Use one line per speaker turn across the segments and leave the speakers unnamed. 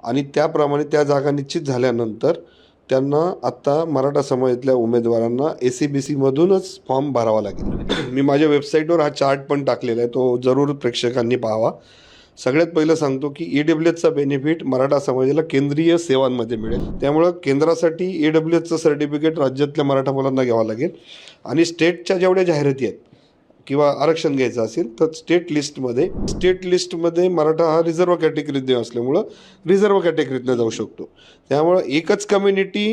आणि त्याप्रमाणे त्या जागा निश्चित झाल्यानंतर त्यांना आत्ता मराठा समाजातल्या उमेदवारांना ACBC मधूनच फॉर्म भरावा लागेल। मी माझ्या वेबसाईटवर हा चार्ट पण टाकलेला आहे, तो जरूर प्रेक्षकांनी पाहावा। सगळ्यात पहिलं सांगतो की EWSचा बेनिफिट मराठा समाजाला केंद्रीय सेवांमध्ये मिळेल। त्यामुळे केंद्रासाठी EWSचं सर्टिफिकेट राज्यातल्या मराठा मुलांना घ्यावं लागेल आणि स्टेटच्या जेवढ्या जाहिराती आहेत किंवा आरक्षण घ्यायचं असेल तर स्टेट लिस्टमध्ये मराठा हा रिझर्व्ह कॅटेगरीत असल्यामुळं रिझर्व्ह कॅटेगरीतनं जाऊ शकतो। त्यामुळं एकच कम्युनिटी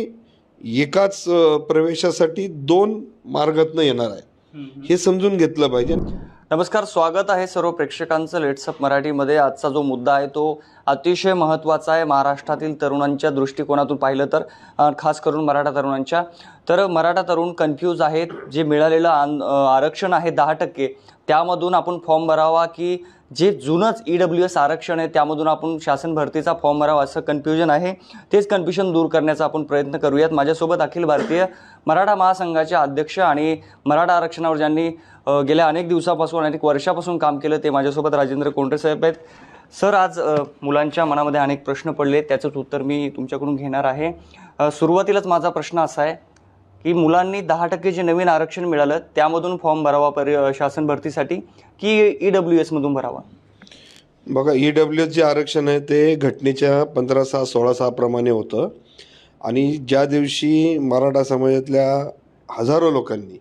एकाच प्रवेशासाठी 2 मार्गातनं येणार आहे, हे समजून घेतलं पाहिजे।
नमस्कार, स्वागत आहे सर्व प्रेक्षकांचं लेट्सअप मराठीमध्ये। आजचा जो मुद्दा आहे तो अतिशय महत्त्वाचा आहे महाराष्ट्रातील तरुणांच्या दृष्टिकोनातून पाहिलं तर, खास करून मराठा तरुणांच्या। तर मराठा तरुण कन्फ्यूज आहेत। जे मिळालेलं आरक्षण आहे 10%, त्यामधून आपण फॉर्म भरावा की जे जुनंच EWS आरक्षण आहे त्यामधून आपण शासन भरतीचा फॉर्म भरावा, असं कन्फ्युजन आहे। तेच कन्फ्युजन दूर करण्याचा आपण प्रयत्न करूयात। माझ्यासोबत अखिल भारतीय मराठा महासंघाचे अध्यक्ष आणि मराठा आरक्षणावर ज्यांनी गेल्या अनेक दिवसापासून अनेक वर्षापासून काम केलं ते माझ्यासोबत राजेंद्र कोंडरे साहेब आहेत। सर, आज मुलांच्या मनामध्ये अनेक प्रश्न पडले, त्याचंच उत्तर मी तुमच्याकडून घेणार आहे। सुरुवातीलाच माझा प्रश्न असा आहे की मुलांनी 10% जे नवीन आरक्षण मिळालं त्यामधून फॉर्म भरावा शासन भरतीसाठी की EWS मधून भरावा?
बघा, EWS जे आरक्षण आहे ते घटनेच्या 15/6/16 प्रमाणे होतं आणि ज्या दिवशी मराठा समाजातल्या हजारो लोकांनी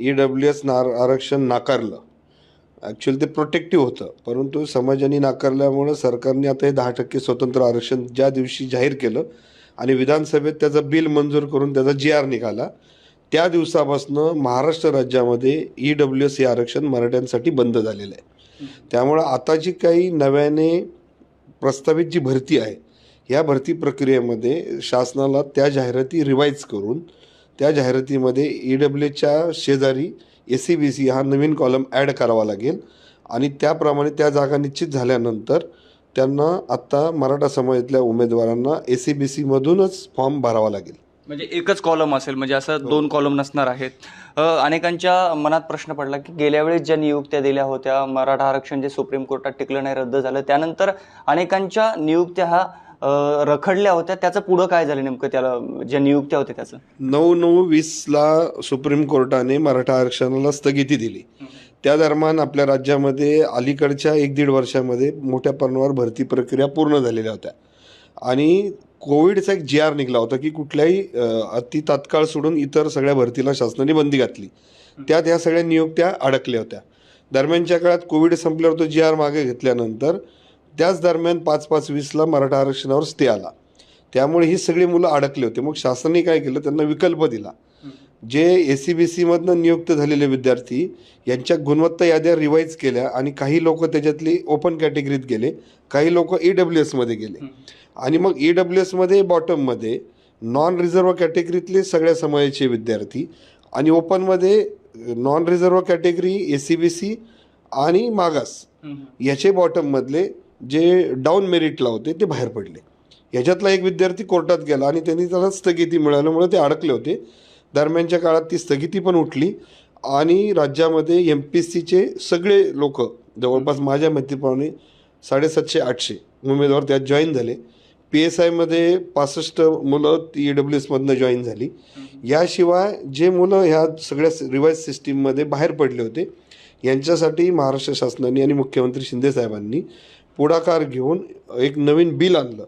EWS आरक्षण नाकारलं, ॲक्च्युअली ते प्रोटेक्टिव्ह होतं, परंतु समाजाने नाकारल्यामुळं सरकारने आता हे 10% स्वतंत्र आरक्षण ज्या दिवशी जाहीर केलं आणि विधानसभेत त्याचं बिल मंजूर करून त्याचा GR निघाला, त्या दिवसापासून महाराष्ट्र राज्यामध्ये EWS हे आरक्षण मराठ्यांसाठी बंद झालेलं आहे। त्यामुळं आता जी काही नव्याने प्रस्तावित जी भरती आहे, ह्या भरती प्रक्रियेमध्ये शासनाला त्या जाहिराती रिवाईज करून त्या जाहिरातीमध्ये EWSच्या शेजारी ACBC हा नवीन कॉलम ॲड करावा लागेल आणि त्याप्रमाणे त्या जागा निश्चित झाल्यानंतर त्यांना आत्ता मराठा समाजातल्या उमेदवारांना ACBC मधूनच फॉर्म भरावा लागेल।
म्हणजे एकच कॉलम असेल, म्हणजे असं 2 कॉलम नसणार आहेत। अनेकांच्या मनात प्रश्न पडला की गेल्या वेळेस ज्या नियुक्त्या दिल्या होत्या, मराठा आरक्षण जे सुप्रीम कोर्टात टिकलं नाही, रद्द झालं, त्यानंतर अनेकांच्या नियुक्त्या ह्या रखडल्या होत्या, त्याचं पुढं काय झालं नेमकं? त्याला ज्या नियुक्त्या होत्या त्याचं
9/9/20ला सुप्रीम कोर्टाने मराठा आरक्षणाला स्थगिती दिली। त्या दरम्यान आपल्या राज्यामध्ये अलीकडच्या 1-1.5 वर्षामध्ये मोठ्या प्रमाणावर भरती प्रक्रिया पूर्ण झालेल्या होत्या आणि कोविडचा एक GR निघाला होता की कुठल्याही अति तात्काळ सोडून इतर सगळ्या भरतीला शासनाने बंदी घातली। त्यात ह्या सगळ्या नियुक्त्या अडकल्या होत्या। दरम्यानच्या काळात कोविड संपल्यावर तो GR मागे घेतल्यानंतर त्याच दरम्यान 5/5/20ला मराठा आरक्षणावर स्टे आला, त्यामुळे ही सगळी मुलं अडकली होती। मग शासनाने काय केलं, त्यांना विकल्प दिला। जे ACBC मधनं नियुक्त झालेले विद्यार्थी यांच्या गुणवत्ता याद्या रिवाईज केल्या आणि काही लोक त्याच्यातली ओपन कॅटेगरीत गेले, काही लोक EWS मध्ये गेले आणि मग EWS मध्ये बॉटममध्ये नॉन रिझर्व्ह कॅटेगरीतले सगळ्या समाजाचे विद्यार्थी आणि ओपनमध्ये नॉन रिझर्व्ह कॅटेगरी, ACBC आणि मागास याचे बॉटममधले जे डाऊन मेरिटला होते ते बाहेर पडले। ह्याच्यातला एक विद्यार्थी कोर्टात गेला आणि त्यांनी त्याला स्थगिती मिळाल्यामुळे ते अडकले होते। दरम्यानच्या काळात ती स्थगिती पण उठली आणि राज्यामध्ये MPSCचे सगळे लोक, जवळपास माझ्या माहितीप्रमाणे 750-800 उमेदवार त्यात जॉईन झाले। PSI मध्ये 65 मुलं EWS मधनं जॉईन झाली। याशिवाय जे मुलं ह्या सगळ्या रिवाईज सिस्टीममध्ये बाहेर पडले होते यांच्यासाठी महाराष्ट्र शासनाने आणि मुख्यमंत्री शिंदे साहेबांनी पुढाकार घेऊन एक नवीन बिल आणलं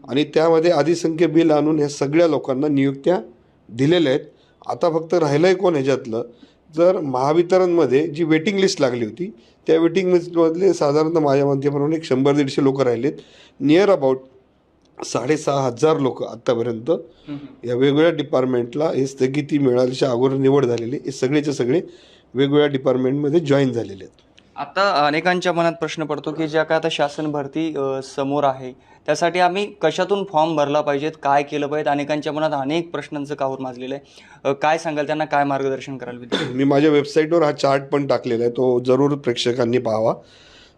आणि त्यामध्ये अधिसंख्य बिल आणून ह्या सगळ्या लोकांना नियुक्त्या दिलेल्या आहेत। आता फक्त राहिलंय कोण ह्याच्यातलं, जर महावितरणमध्ये जी वेटिंग लिस्ट लागली होती त्या वेटिंग लिस्टमधले साधारणतः माझ्या माध्यमाप्रमाणे 100-150 लोक राहिलेत। नियर अबाउट 6,500 लोक आत्तापर्यंत या वेगवेगळ्या डिपार्टमेंटला हे स्थगिती मिळाल्याच्या अगोदर निवड झालेली, हे सगळेचे सगळे वेगवेगळ्या डिपार्टमेंटमध्ये जॉईन झालेले आहेत।
आता अनेकांच्या मनात प्रश्न पडतो की ज्या काय आता शासन भरती समोर आहे त्यासाठी आम्ही कशातून फॉर्म भरला पाहिजेत, काय केलं पाहिजे? अनेकांच्या मनात अनेक प्रश्नांचं काहूर माजलेलं आहे। काय सांगाल, त्यांना काय मार्गदर्शन कराल?
मी माझ्या वेबसाईटवर हा चार्ट पण टाकलेला आहे, तो जरूर प्रेक्षकांनी पाहावा।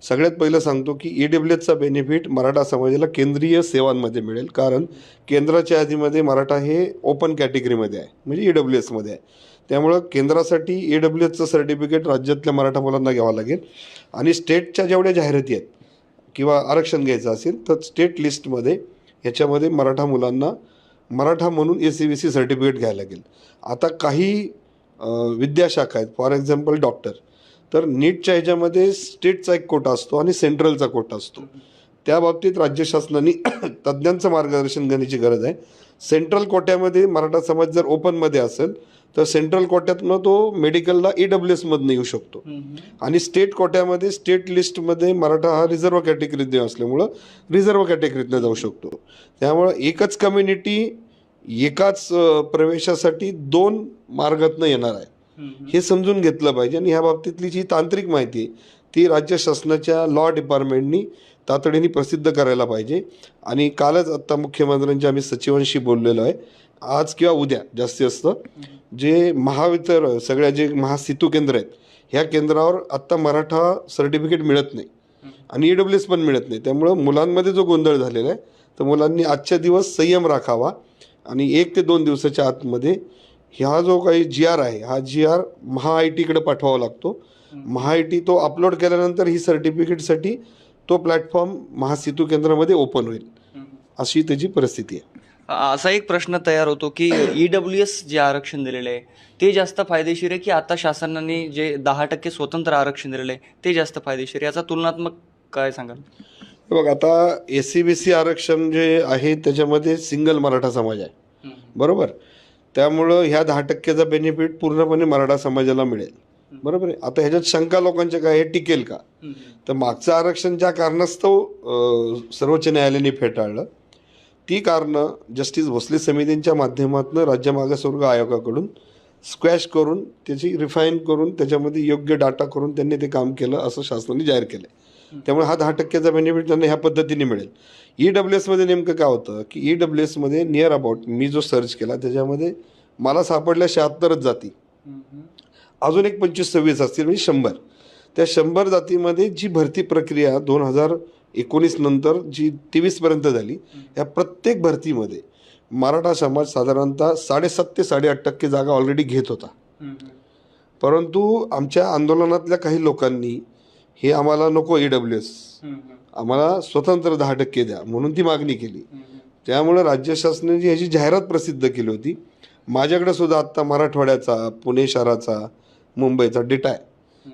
सगळ्यात पहिलं सांगतो की EWSचा बेनिफिट मराठा समाजाला केंद्रीय सेवांमध्ये मिळेल, कारण केंद्राच्या यादीमध्ये मराठा हे ओपन कॅटेगरीमध्ये आहे, म्हणजे EWS मध्ये आहे। त्यामुळं केंद्रासाठी EWSचं सर्टिफिकेट राज्यातल्या मराठा मुलांना घ्यावं लागेल आणि स्टेटच्या जेवढ्या जाहिराती आहेत किंवा आरक्षण घ्यायचं असेल तर स्टेट लिस्टमध्ये ह्याच्यामध्ये मराठा मुलांना मराठा म्हणून ACBC सर्टिफिकेट घ्यायला लागेल. आता काही विद्याशाखा आहेत, फॉर एक्झाम्पल डॉक्टर, तर नीटच्या ह्याच्यामध्ये स्टेटचा एक कोटा असतो आणि सेंट्रलचा कोटा असतो. त्या बाबतीत राज्य शासनाने तज्ज्ञांचं मार्गदर्शन घेण्याची गरज आहे. सेंट्रल कोट्यामध्ये मराठा समाज जर ओपनमध्ये असेल तर सेंट्रल कोट्यातनं तो मेडिकलला EWS मधनं येऊ शकतो आणि स्टेट कोट्यामध्ये स्टेट लिस्टमध्ये मराठा हा रिझर्व्ह कॅटेगरीत असल्यामुळं रिझर्व्ह कॅटेगरीतनं जाऊ शकतो. त्यामुळं एकच कम्युनिटी एकाच प्रवेशासाठी 2 मार्गातनं येणार आहे, हे समजून घेतलं पाहिजे. आणि ह्या बाबतीतली जी तांत्रिक माहिती आहे ती राज्य शासनाच्या लॉ डिपार्टमेंटनी तातडीने प्रसिद्ध करायला पाहिजे. आणि कालच आत्ता मुख्यमंत्र्यांच्या आम्ही सचिवांशी बोललेलो आहे, आज किंवा उद्या जास्तीत जास्त जे सगळ्या जे महासेतू केंद्र आहेत ह्या केंद्रावर आत्ता मराठा सर्टिफिकेट मिळत नाही आणि EWS पण मिळत नाही. त्यामुळं मुलांमध्ये जो गोंधळ झालेला आहे तर मुलांनी आजच्या दिवस संयम राखावा आणि 1 ते 2 दिवसाच्या आतमध्ये ह्या जो काही GR आहे हा GR MHA-ITकडे पाठवावा लागतो. MHA-IT तो अपलोड केल्यानंतर ही सर्टिफिकेटसाठी तो प्लॅटफॉर्म महासेतू केंद्रामध्ये ओपन होईल, अशी त्याची परिस्थिती आहे.
असा एक प्रश्न तयार होतो की EWS जे आरक्षण दिलेलं आहे ते जास्त फायदेशीर आहे की आता शासनाने जे 10% स्वतंत्र आरक्षण दिलेलं आहे ते जास्त फायदेशीर आहे? याचा तुलनात्मक काय सांगाल?
बघ, आता ACBC आरक्षण जे आहे त्याच्यामध्ये सिंगल मराठा समाज आहे, बरोबर. त्यामुळं ह्या 10%चा बेनिफिट पूर्णपणे मराठा समाजाला मिळेल, बरोबर आहे. आता ह्याच्यात शंका लोकांच्या काय, हे टिकेल का? तर मागचं आरक्षण ज्या कारणास्तव सर्वोच्च न्यायालयाने फेटाळलं ती कारणं जस्टिस भोसले समितींच्या माध्यमातून राज्य मागासवर्ग आयोगाकडून स्क्वॅश करून त्याची रिफाईन करून त्याच्यामध्ये योग्य डाटा करून त्यांनी ते काम केलं असं शासनाने जाहीर केलं. त्यामुळे हा 10%चा बेनिफिट त्यांना ह्या पद्धतीने मिळेल. EWSमध्ये नेमकं काय होतं की EWSमध्ये नियर अबाउट मी जो सर्च केला त्याच्यामध्ये मला सापडल्या 76च जाती, अजून एक 25-26 असतील म्हणजे 100. त्या 100 जातीमध्ये जी भरती प्रक्रिया 2019 नंतर जी 23पर्यंत झाली, या प्रत्येक भरतीमध्ये मराठा समाज साधारणतः 7.5 ते 8.5% जागा ऑलरेडी घेत होता. परंतु आमच्या आंदोलनातल्या काही लोकांनी हे आम्हाला नको EWS, आम्हाला स्वतंत्र 10% द्या म्हणून ती मागणी केली. त्यामुळे राज्य शासनाने ह्याची जाहिरात प्रसिद्ध केली होती. माझ्याकडे सुद्धा आत्ता मराठवाड्याचा, पुणे शहराचा, मुंबईचा डेटा आहे.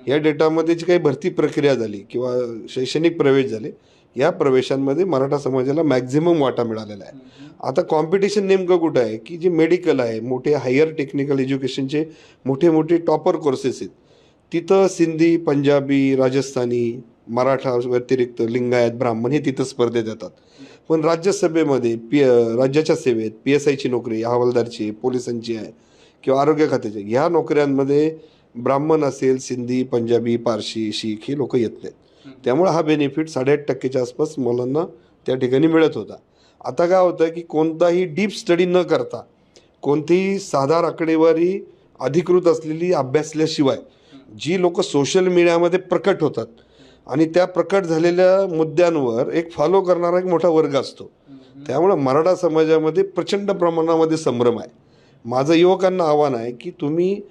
या डेटामध्ये जी काही भरती प्रक्रिया झाली किंवा शैक्षणिक प्रवेश झाले या प्रवेशांमध्ये मराठा समाजाला मॅक्झिमम वाटा मिळालेला आहे. आता कॉम्पिटिशन नेमकं कुठं आहे की जे मेडिकल आहे, मोठे हायर टेक्निकल एज्युकेशनचे मोठे मोठे टॉपर कोर्सेस आहेत, तिथं सिंधी, पंजाबी, राजस्थानी, मराठा व्यतिरिक्त लिंगायत, ब्राह्मण हे तिथं स्पर्धेत येतात. पण राज्यसभेमध्ये राज्याच्या सेवेत PSIची नोकरी, हवालदारची, पोलिसांची आहे किंवा आरोग्य खात्याची, ह्या नोकऱ्यांमध्ये ब्राह्मण असेल, सिंधी, पंजाबी, पारशी, शीख ही लोक येत नाहीत. त्यामुळे हा बेनिफिट 8.5%च्या आसपास मुलांना त्या ठिकाणी मिळत होता. आता काय होतं की कोणताही डीप स्टडी न करता, कोणतीही साधार आकडेवारी अधिकृत असलेली अभ्यासल्याशिवाय जी लोक सोशल मीडियामध्ये प्रकट होतात आणि त्या प्रकट झालेल्या मुद्द्यांवर एक फॉलो करणारा एक मोठा वर्ग असतो. त्यामुळे मराठा समाजामध्ये प्रचंड प्रमाणामध्ये संभ्रम आहे. माझं युवकांना आव्हान आहे की तुम्ही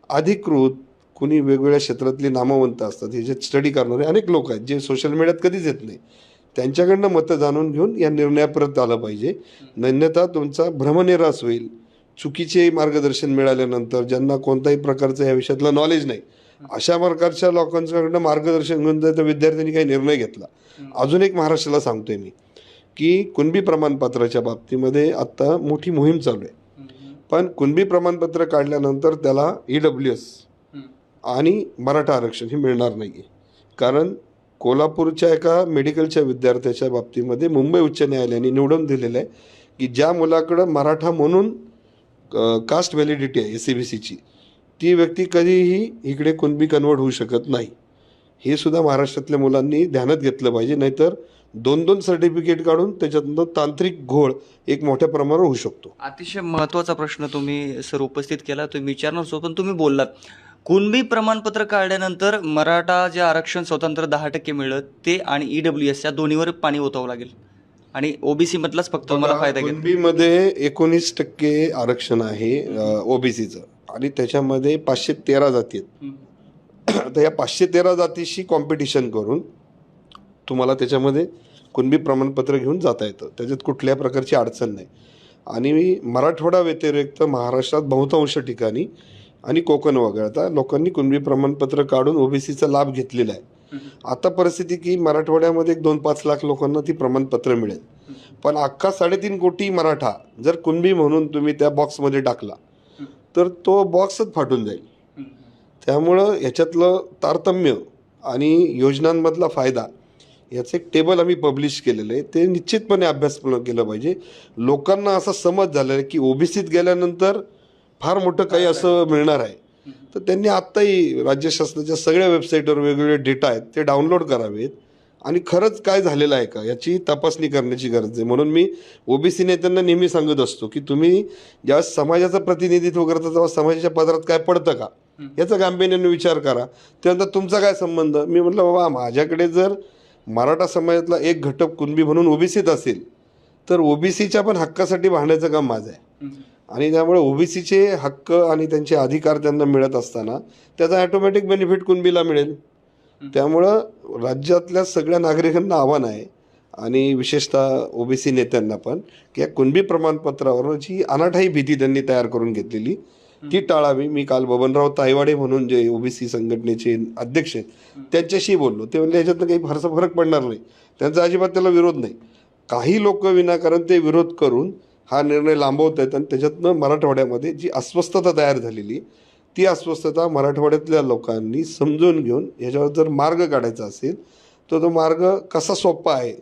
अधिकृत, कुणी वेगवेगळ्या क्षेत्रातली नामवंत असतात, ह्याच्यात स्टडी करणारे अनेक लोक आहेत जे सोशल मीडियात कधीच येत नाही, त्यांच्याकडनं मतं जाणून घेऊन या निर्णयापर्यंत आलं पाहिजे. अन्यथा तुमचा भ्रमनिरास होईल. चुकीचे मार्गदर्शन मिळाल्यानंतर ज्यांना कोणत्याही प्रकारचं या विषयातलं नॉलेज नाही अशा प्रकारच्या लोकांच्याकडनं मार्गदर्शन घेऊन तर विद्यार्थ्यांनी काही निर्णय घेतला. अजून एक महाराष्ट्राला सांगतोय मी की कुणबी प्रमाणपत्राच्या बाबतीमध्ये आत्ता मोठी मोहीम चालू आहे. पण कुणबी प्रमाणपत्र काढल्यानंतर त्याला EWS आणि मराठा आरक्षण हे मिळणार नाही आहे. कारण कोल्हापूरच्या एका मेडिकलच्या विद्यार्थ्याच्या बाबतीमध्ये मुंबई उच्च न्यायालयाने निवडून दिलेलं आहे की ज्या मुलाकडं मराठा म्हणून कास्ट व्हॅलिडिटी आहे ACBCची, ती व्यक्ती कधीही इकडे कुणबी कन्वर्ट होऊ शकत नाही. हे सुद्धा महाराष्ट्रातल्या मुलांनी ध्यानात घेतलं पाहिजे, नाहीतर 2-2 सर्टिफिकेट काढून त्याच्यातनं तांत्रिक घोळ एक मोठ्या प्रमाणावर होऊ शकतो.
अतिशय महत्त्वाचा प्रश्न तुम्ही सर उपस्थित केला, तुम्ही विचारणार होतो पण तुम्ही बोललात कुणबी प्रमाणपत्र काढल्यानंतर मराठा जे आरक्षण स्वतंत्र 10% मिळत ते आणि EWS या दोन्हीवर पाणी ओतावं लागेल आणि OBC मधलाच फक्त मला फायदा घेतो.
कुणबीमध्ये 19% आरक्षण आहे OBCचं आणि त्याच्यामध्ये 513 जाती आहेत. तर या 513 जातीशी कॉम्पिटिशन करून तुम्हाला त्याच्यामध्ये कुणबी प्रमाणपत्र घेऊन जाता येतं, त्याच्यात कुठल्या प्रकारची अडचण नाही. आणि मराठवाडा व्यतिरिक्त महाराष्ट्रात बहुतांश ठिकाणी आणि कोकण वगळता लोकांनी कुणबी प्रमाणपत्र काढून ओबीसीचा लाभ घेतलेला आहे. आता परिस्थिती की मराठवाड्यामध्ये 2-5 लाख लोकांना ती प्रमाणपत्र मिळेल, पण अख्खा 3.5 कोटी मराठा जर कुणबी म्हणून तुम्ही त्या बॉक्समध्ये टाकला तर तो बॉक्सच फाटून जाईल. त्यामुळं याच्यातलं तारतम्य आणि योजनांमधला फायदा याचं एक टेबल आम्ही पब्लिश केलेलं आहे, ते निश्चितपणे अभ्यास केलं पाहिजे. लोकांना असा समज झाला आहे की ओबीसीत गेल्यानंतर फार मोठं काही असं मिळणार आहे, तर त्यांनी आत्ताही राज्य शासनाच्या सगळ्या वेबसाईटवर वेगवेगळे डेटा आहेत ते डाउनलोड करावेत आणि खरंच काय झालेलं आहे का याची तपासणी करण्याची गरज आहे. म्हणून मी ओबीसी नेत्यांना नेहमी सांगत असतो की तुम्ही ज्यावेळेस समाजाचं प्रतिनिधित्व करता तेव्हा समाजाच्या पदरात काय पडतं का याचा गांभीर्याने विचार करा. त्यानंतर तुमचा काय संबंध. मी म्हटलं बाबा माझ्याकडे जर मराठा समाजातला एक घटक कुणबी म्हणून ओबीसीत असेल तर ओबीसीच्या पण हक्कासाठी भांडायचं काम माझं आहे. आणि त्यामुळे ओबीसीचे हक्क आणि त्यांचे अधिकार त्यांना मिळत असताना त्याचा ॲटोमॅटिक बेनिफिट कुणबीला मिळेल. त्यामुळं राज्यातल्या सगळ्या नागरिकांना आव्हान आहे आणि विशेषतः ओबीसी नेत्यांना पण की या कुणबी प्रमाणपत्रावर जी अनाठाई भीती त्यांनी तयार करून घेतलेली ती टाळावी. मी काल बबनराव तायवाडे म्हणून जे ओबीसी संघटनेचे अध्यक्ष आहेत त्यांच्याशी बोललो. ते म्हणले याच्यातनं काही फारसा फरक पडणार नाही, त्यांचा अजिबात त्याला विरोध नाही. काही लोक विनाकारण ते विरोध करून हा निर्णय लांबवत आहेत आणि त्याच्यातनं मराठवाड्यामध्ये जी अस्वस्थता तयार झालेली ती अस्वस्थता मराठवाड्यातल्या लोकांनी समजून घेऊन याच्यावर जर मार्ग काढायचा असेल तर तो मार्ग कसा सोपा आहे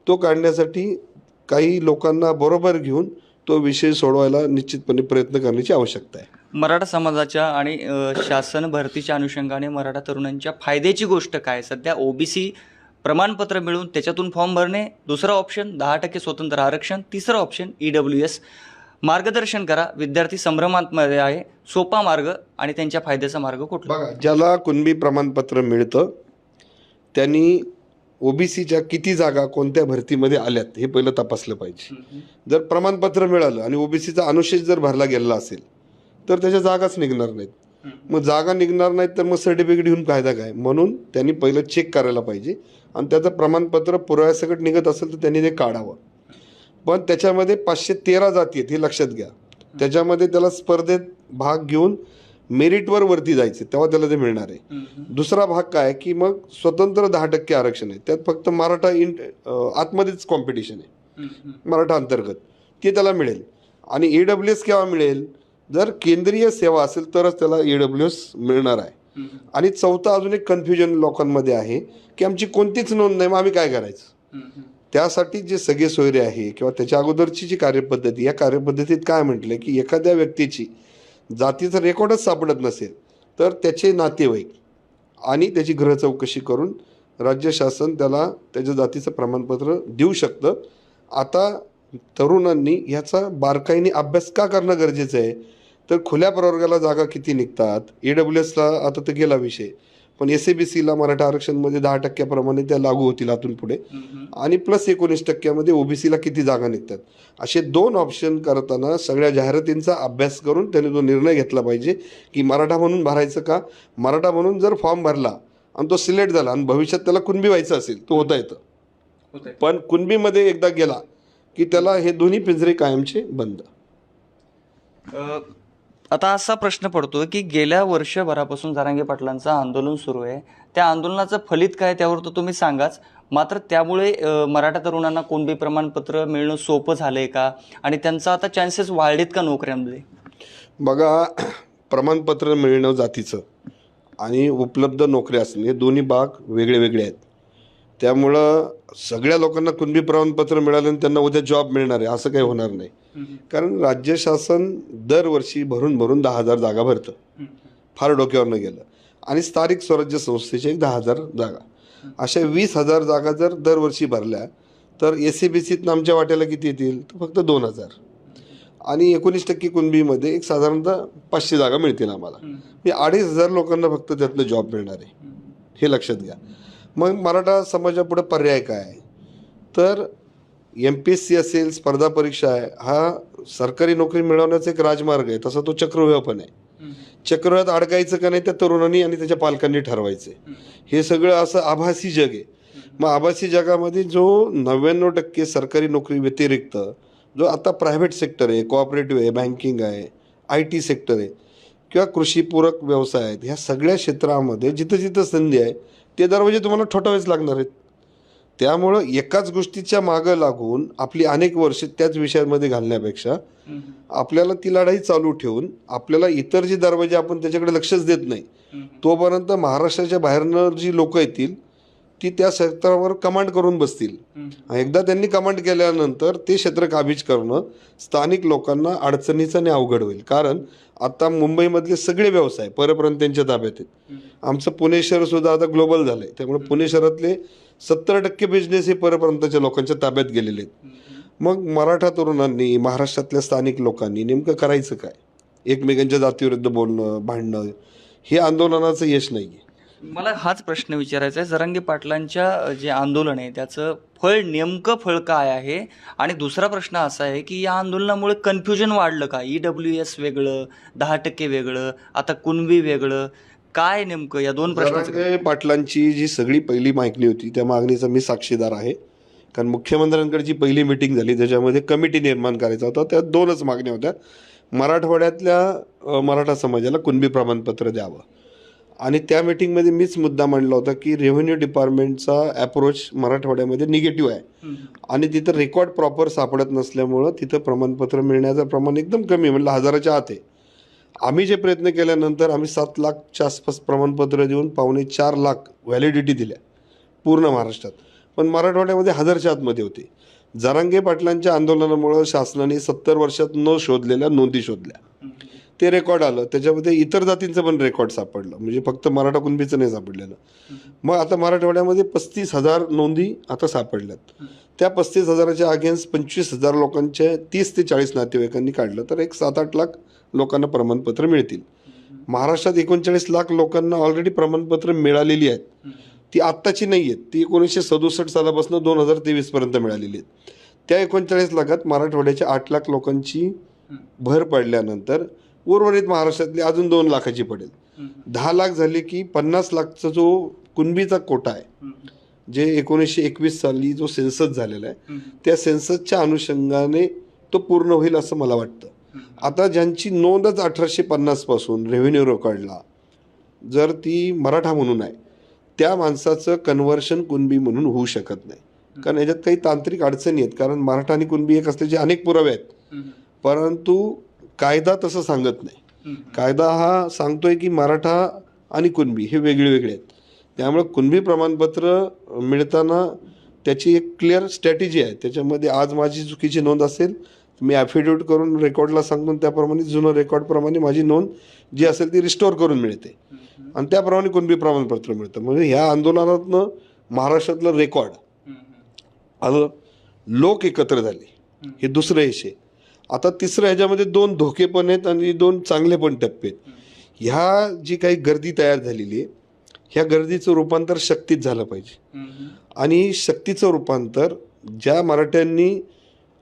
तो काढण्यासाठी काही लोकांना बरोबर घेऊन तो विषय सोडवायला निश्चितपणे प्रयत्न करण्याची आवश्यकता आहे.
मराठा समाजाच्या आणि शासन भरतीच्या अनुषंगाने मराठा तरुणांच्या फायद्याची गोष्ट काय? सध्या ओबीसी प्रमाणपत्र मिळून त्याच्यातून फॉर्म भरणे, दुसरा ऑप्शन 10% स्वतंत्र आरक्षण, तिसरा ऑप्शन EWS. मार्गदर्शन करा. विद्यार्थी संभ्रमांमध्ये आहे. सोपा मार्ग आणि त्यांच्या फायद्याचा मार्ग कुठला?
बघा, ज्याला कुणबी प्रमाणपत्र मिळतं त्यांनी ओबीसीच्या किती जागा कोणत्या भरतीमध्ये आल्यात हे पहिलं तपासलं पाहिजे. जर प्रमाणपत्र मिळालं आणि ओबीसीचा अनुशेष जर भरला गेला असेल तर त्याच्या जागाच निघणार नाहीत. मग जागा निघणार नाहीत तर मग सर्टिफिकेट घेऊन फायदा काय. म्हणून त्यांनी पहिलं चेक करायला पाहिजे आणि त्याचं प्रमाणपत्र पुराव्यासकट निघत असेल तर त्यांनी ते काढावं. पण त्याच्यामध्ये 513 जाती आहेत हे लक्षात घ्या. त्याच्यामध्ये त्याला स्पर्धेत भाग घेऊन मेरिटवर वरती जायचे तेव्हा त्याला ते मिळणार आहे. दुसरा भाग काय की मग स्वतंत्र 10% आरक्षण आहे, त्यात फक्त मराठा आतमध्येच कॉम्पिटिशन आहे मराठा अंतर्गत, ते त्याला मिळेल. आणि EWS केव्हा मिळेल? जर केंद्रीय सेवा असेल तरच त्याला EWS मिळणार आहे. आणि चौथा अजून एक कन्फ्युजन लोकांमध्ये आहे की आमची कोणतीच नोंद नाही, मग आम्ही काय करायचं. त्यासाठी जे सगळे सोयरे आहे किंवा त्याच्या अगोदरची जी कार्यपद्धती, या कार्यपद्धतीत काय म्हटलं की एखाद्या व्यक्तीची जातीचं रेकॉर्डच सापडत नसेल तर त्याचे नातेवाईक आणि त्याची गृह चौकशी करून राज्य शासन त्याला त्याच्या जातीचं प्रमाणपत्र देऊ शकतं. आता तरुणांनी ह्याचा बारकाईने अभ्यास का करणं गरजेचं आहे तर खुल्या प्रवर्गाला जागा किती निघतात, EWSला आता तर गेला विषय, पण SABCला मराठा आरक्षणमध्ये 10% प्रमाणे त्या लागू होतील आतून पुढे, आणि +19% ओबीसीला किती जागा निघतात. असे 2 ऑप्शन करताना सगळ्या जाहिरातींचा अभ्यास करून त्याने तो निर्णय घेतला पाहिजे की मराठा म्हणून भरायचं का. मराठा म्हणून जर फॉर्म भरला आणि तो सिलेक्ट झाला आणि भविष्यात त्याला कुणबी व्हायचं असेल तो होता येतं, पण कुणबीमध्ये एकदा गेला की त्याला हे दोन्ही पिंजरे कायमचे बंद.
आता असा प्रश्न पडतो की गेल्या वर्षभरापासून जरांगे पाटलांचं आंदोलन सुरू आहे. त्या आंदोलनाचं फलित काय त्यावर तर तुम्ही सांगाच. मात्र त्यामुळे मराठा तरुणांना कुणबी प्रमाणपत्र मिळणं सोपं झालंय का आणि त्यांचा आता चान्सेस वाढलेत का नोकऱ्यांमध्ये?
बघा, प्रमाणपत्र मिळणं जातीचं आणि उपलब्ध नोकऱ्या असणे हे दोन्ही भाग वेगळे वेगळे आहेत. त्यामुळं सगळ्या लोकांना कुणबी प्रमाणपत्र मिळालं आणि त्यांना उद्या जॉब मिळणार आहे असं काही होणार नाही. कारण राज्य शासन दरवर्षी भरून 10,000 जागा भरतं, फार डोक्यावरनं गेलं. आणि स्थानिक स्वराज्य संस्थेचे 10,000 जागा, अशा 20,000 जागा जर दरवर्षी भरल्या तर SABCतनं आमच्या वाट्याला किती येतील तर फक्त 2,000. आणि 19% कुणबीमध्ये एक साधारणतः 500 जागा मिळतील आम्हाला. 2,500 लोकांना फक्त त्यातनं जॉब मिळणार आहे, हे लक्षात घ्या. मग मराठा समाजापुढे पर्याय काय तर MPSC असेल, स्पर्धा परीक्षा आहे, हा सरकारी नोकरी मिळवण्याचा एक राजमार्ग आहे. तसा तो चक्रव्यूह पण आहे. चक्रव्यूहात अडकायचं का नाही त्या तरुणांनी आणि त्याच्या पालकांनी ठरवायचं. हे सगळं असं आभासी जग आहे. मग आभासी जगामध्ये जो 99% सरकारी नोकरी व्यतिरिक्त जो आता प्रायव्हेट सेक्टर आहे, कोऑपरेटिव्ह आहे, बँकिंग आहे, IT सेक्टर आहे किंवा कृषीपूरक व्यवसाय आहेत, ह्या सगळ्या क्षेत्रामध्ये जिथं जिथं संधी आहे ते दरवाजे तुम्हाला ठोठावेच लागणार आहेत. त्यामुळं एकाच गोष्टीच्या मागं लागून आपली अनेक वर्ष त्याच विषयांमध्ये घालण्यापेक्षा आपल्याला ती लढाई चालू ठेवून आपल्याला इतर जी दरवाजे आपण त्याच्याकडे लक्षच देत नाही तोपर्यंत महाराष्ट्राच्या बाहेरनं जी लोक येतील ती त्या क्षेत्रावर कमांड करून बसतील. एकदा त्यांनी कमांड केल्यानंतर ते क्षेत्र काबीज करणं स्थानिक लोकांना अडचणीचं आणि अवघड होईल. कारण आता मुंबईमधले सगळे व्यवसाय परप्रांतीयांच्या ताब्यात आहेत. आमचं पुणे शहर सुद्धा आता ग्लोबल झालंय. त्यामुळे पुणे शहरातले 70% बिझनेस हे परप्रांताच्या लोकांच्या ताब्यात गेलेले आहेत. मग मराठा तरुणांनी महाराष्ट्रातल्या स्थानिक लोकांनी नेमकं करायचं काय? एकमेकांच्या जातीविरुद्ध बोलणं, भांडणं हे आंदोलनाचं यश नाही आहे.
मला हाच प्रश्न विचारायचा आहे, जरांगे पाटलांच्या जे आंदोलन आहे त्याचं नेमकं फळ काय आहे? आणि दुसरा प्रश्न असा आहे की या आंदोलनामुळे कन्फ्युजन वाढलं का? EWS वेगळं, 10% वेगळं, आता कुणबी वेगळं, काय नेमकं या दोन प्रश्नांचं?
जरांगे पाटलांची जी सगळी पहिली मागणी होती त्या मागणीचा मी साक्षीदार आहे. कारण मुख्यमंत्र्यांकडची पहिली मिटिंग झाली त्याच्यामध्ये कमिटी निर्माण करायचा होता. त्या 2च मागण्या होत्या. मराठवाड्यातल्या मराठा समाजाला कुणबी प्रमाणपत्र द्यावं आणि त्या मिटिंगमध्ये मीच मुद्दा मांडला होता की रेव्हेन्यू डिपार्टमेंटचा अप्रोच मराठवाड्यामध्ये निगेटिव्ह आहे आणि तिथं रेकॉर्ड प्रॉपर सापडत नसल्यामुळं तिथं प्रमाणपत्र मिळण्याचं प्रमाण एकदम कमी, म्हणलं 1000च्या आत आहे. आम्ही जे प्रयत्न केल्यानंतर आम्ही 7 लाखच्या आसपास प्रमाणपत्र देऊन 4.25 लाख व्हॅलिडिटी दिल्या पूर्ण महाराष्ट्रात. पण मराठवाड्यामध्ये 1000च्या आतमध्ये होते. जरांगे पाटलांच्या आंदोलनामुळं शासनाने 70 वर्षात न शोधलेल्या नोंदी शोधल्या. ते रेकॉर्ड आलं. त्याच्यामध्ये इतर जातींचं पण रेकॉर्ड सापडलं, म्हणजे फक्त मराठा कुणबीचं नाही सापडलेलं. मग आता मराठवाड्यामध्ये 35,000 नोंदी आता सापडल्यात. त्या 35,000च्या अगेन्स्ट 25,000 लोकांच्या 30 ते 40 नातेवाईकांनी काढलं तर एक 7-8 लाख लोकांना प्रमाणपत्र मिळतील. महाराष्ट्रात 39 लाख लोकांना ऑलरेडी प्रमाणपत्र मिळालेली आहेत. ती आत्ताची नाही आहेत, ती 1967 सालापासून 2023 पर्यंत मिळालेली आहेत. त्या 39 लाखात मराठवाड्याच्या 8 लाख लोकांची भर पडल्यानंतर उर्वरित महाराष्ट्रातली अजून 2 लाखाची पडेल. 10 लाख झाले की 50 लाखचा जो कुणबीचा कोटा आहे, जे 1921 साली जो सेन्सस झालेला आहे त्या सेन्ससच्या अनुषंगाने तो पूर्ण होईल असं मला वाटतं. आता ज्यांची नोंदच 1850 पासून रेव्हेन्यू रेकॉर्डला जर ती मराठा म्हणून आहे त्या माणसाचं कन्व्हर्शन कुणबी म्हणून होऊ शकत नाही. कारण याच्यात काही तांत्रिक अडचणी आहेत. कारण मराठा आणि कुणबी एक असल्याचे अनेक पुरावे आहेत, परंतु कायदा तसं सांगत नाही. कायदा हा सांगतोय की मराठा आणि कुणबी हे वेगळे वेगळे आहेत. त्यामुळे कुणबी प्रमाणपत्र मिळताना त्याची एक क्लिअर स्ट्रॅटेजी आहे. त्याच्यामध्ये आज माझी चुकीची नोंद असेल मी ॲफिडेविट करून रेकॉर्डला सांगून त्याप्रमाणे जुनं रेकॉर्डप्रमाणे माझी नोंद जी असेल ती रिस्टोअर करून मिळते आणि त्याप्रमाणे कुणबी प्रमाणपत्र मिळतं. म्हणजे ह्या आंदोलनातनं महाराष्ट्रातलं रेकॉर्ड आलं, लोक एकत्र झाले, हे दुसरं यश आहे. आता तिसरं ह्याच्यामध्ये 2 धोके पण आहेत आणि 2 चांगले पण टप्पे आहेत. ह्या जी काही गर्दी तयार झालेली आहे ह्या गर्दीचं रूपांतर शक्तीत झालं पाहिजे आणि शक्तीचं रूपांतर ज्या मराठ्यांनी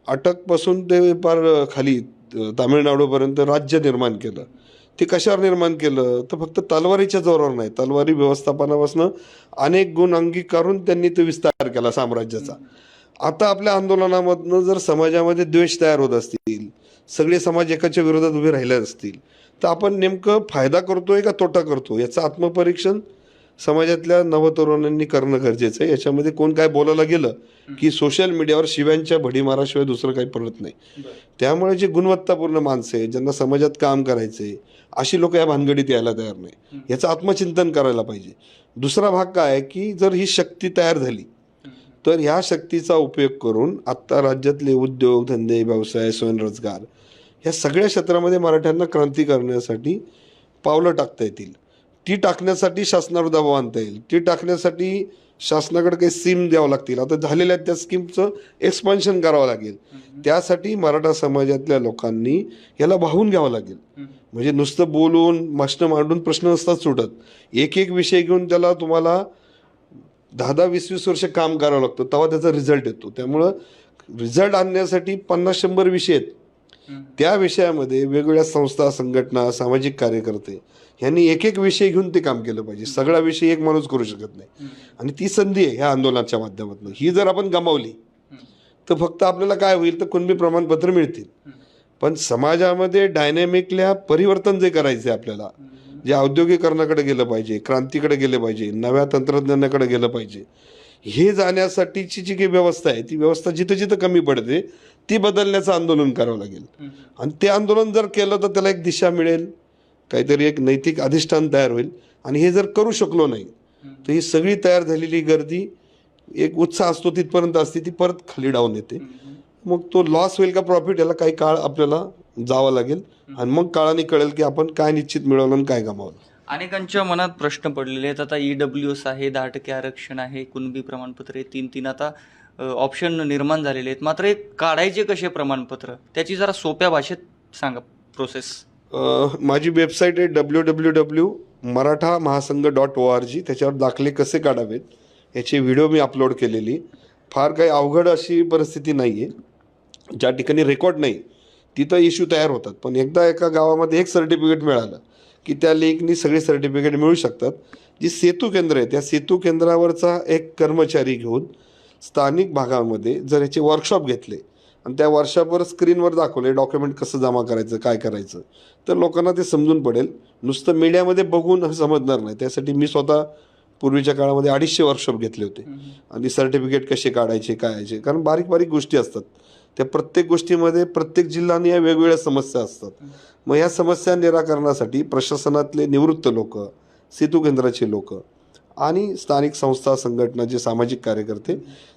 अटकपासून ते फार खाली तामिळनाडूपर्यंत राज्य निर्माण केलं ते कशावर निर्माण केलं तर फक्त तलवारीच्या जोरावर नाही, तलवारी व्यवस्थापनापासून अनेक गुण अंगीकारून त्यांनी तो विस्तार केला साम्राज्याचा. आता आपल्या आंदोलनामधनं जर समाजामध्ये द्वेष तयार होत असतील, सगळे समाज एकाच्या विरोधात उभे राहिले असतील तर आपण नेमकं फायदा करतोय का तोटा करतो याचं आत्मपरीक्षण समाजातल्या नवतरुणांनी करणं गरजेचं आहे. याच्यामध्ये कोण काय बोलायला गेलं की सोशल मीडियावर शिव्यांच्या भडीमाराशिवाय दुसरं काही पडत नाही. त्यामुळे जे गुणवत्तापूर्ण माणसं आहे ज्यांना समाजात काम करायचे अशी लोक या भानगडीत यायला तयार नाही. याचं आत्मचिंतन करायला पाहिजे. दुसरा भाग काय की जर ही शक्ती तयार झाली तर ह्या शक्तीचा उपयोग करून आत्ता राज्यातले उद्योग धंदे व्यवसाय स्वयंरोजगार ह्या सगळ्या क्षेत्रामध्ये मराठ्यांना क्रांती करण्यासाठी पावलं टाकता येतील. ती टाकण्यासाठी शासनावर दबाव आणता येईल. ती टाकण्यासाठी शासनाकडे काही स्कीम द्यावं लागतील. आता झालेल्या त्या स्कीमचं एक्सपान्शन करावं लागेल. त्यासाठी मराठा समाजातल्या लोकांनी याला वाहून घ्यावं लागेल. म्हणजे नुसतं बोलून मशनं मांडून प्रश्न नसतात सुटत. एक एक विषय घेऊन त्याला तुम्हाला 10-10, 20-20 वर्ष काम करावं लागतं तेव्हा त्याचा रिझल्ट येतो. त्यामुळं रिझल्ट आणण्यासाठी 50-100 विषय आहेत. त्या विषयामध्ये वेगवेगळ्या संस्था, संघटना, सामाजिक कार्यकर्ते यांनी एक एक विषय घेऊन ते काम केलं पाहिजे. सगळा विषय एक माणूस करू शकत नाही. आणि ती संधी आहे ह्या आंदोलनाच्या माध्यमातून. ही जर आपण गमावली तर फक्त आपल्याला काय होईल तर कुणबी प्रमाणपत्र मिळतील. पण समाजामध्ये डायनॅमिकल्या परिवर्तन जे करायचे आपल्याला, जे औद्योगिकरणाकडे गेलं पाहिजे, क्रांतीकडे गेले पाहिजे, नव्या तंत्रज्ञानाकडे गेलं पाहिजे, हे जाण्यासाठीची जी काही व्यवस्था आहे ती व्यवस्था जिथं जिथं कमी पडते ती बदलण्याचं आंदोलन करावं लागेल. आणि ते आंदोलन जर केलं तर त्याला एक दिशा मिळेल, काहीतरी एक नैतिक अधिष्ठान तयार होईल. आणि हे जर करू शकलो नाही तर ही सगळी तयार झालेली गर्दी, एक उत्साह असतो तिथपर्यंत असते, ती परत खाली डाऊन येते. मग तो लॉस होईल का प्रॉफिट, याला काही काळ आपल्याला जावं लागेल. आणि मग काळाने कळेल की आपण काय निश्चित मिळवलं आणि काय गमावलं.
अनेकांच्या मनात प्रश्न पडलेले आहेत. आता EWS आहे, 10% आरक्षण आहे, कुणबी प्रमाणपत्र आहे, 3 आता ऑप्शन निर्माण झालेले आहेत. मात्र एक काढायचे कसे प्रमाणपत्र, त्याची जरा सोप्या भाषेत सांगा प्रोसेस.
माझी वेबसाईट आहे www.marathamahasangh.org. त्याच्यावर दाखले कसे काढावेत याचे व्हिडिओ मी अपलोड केलेली. फार काही अवघड अशी परिस्थिती नाही आहे. ज्या ठिकाणी रेकॉर्ड नाही तिथं इश्यू तयार होतात. पण एकदा एका गावामध्ये एक सर्टिफिकेट मिळालं की त्या लिंकनी सगळी सर्टिफिकेट मिळू शकतात. जी सेतू केंद्र आहे त्या सेतू केंद्रावरचा एक कर्मचारी घेऊन स्थानिक भागामध्ये जर याचे वर्कशॉप घेतले आणि त्या वर्कशॉपवर स्क्रीनवर दाखवले डॉक्युमेंट कसं जमा करायचं, काय करायचं, तर लोकांना ते समजून पडेल. नुसतं मीडियामध्ये बघून समजणार नाही. त्यासाठी मी स्वतः पूर्वीच्या काळामध्ये 250 वर्कशॉप घेतले होते. आणि सर्टिफिकेट कसे काढायचे, काय यायचे, कारण बारीक बारीक गोष्टी असतात. त्या प्रत्येक गोष्टीमध्ये प्रत्येक जिल्ह्याने या वेगवेगळ्या समस्या असतात. मग ह्या समस्या निराकरणासाठी प्रशासनातले निवृत्त लोक, सेतू केंद्राचे लोक आणि स्थानिक संस्था, संघटना, जे सामाजिक कार्यकर्ते,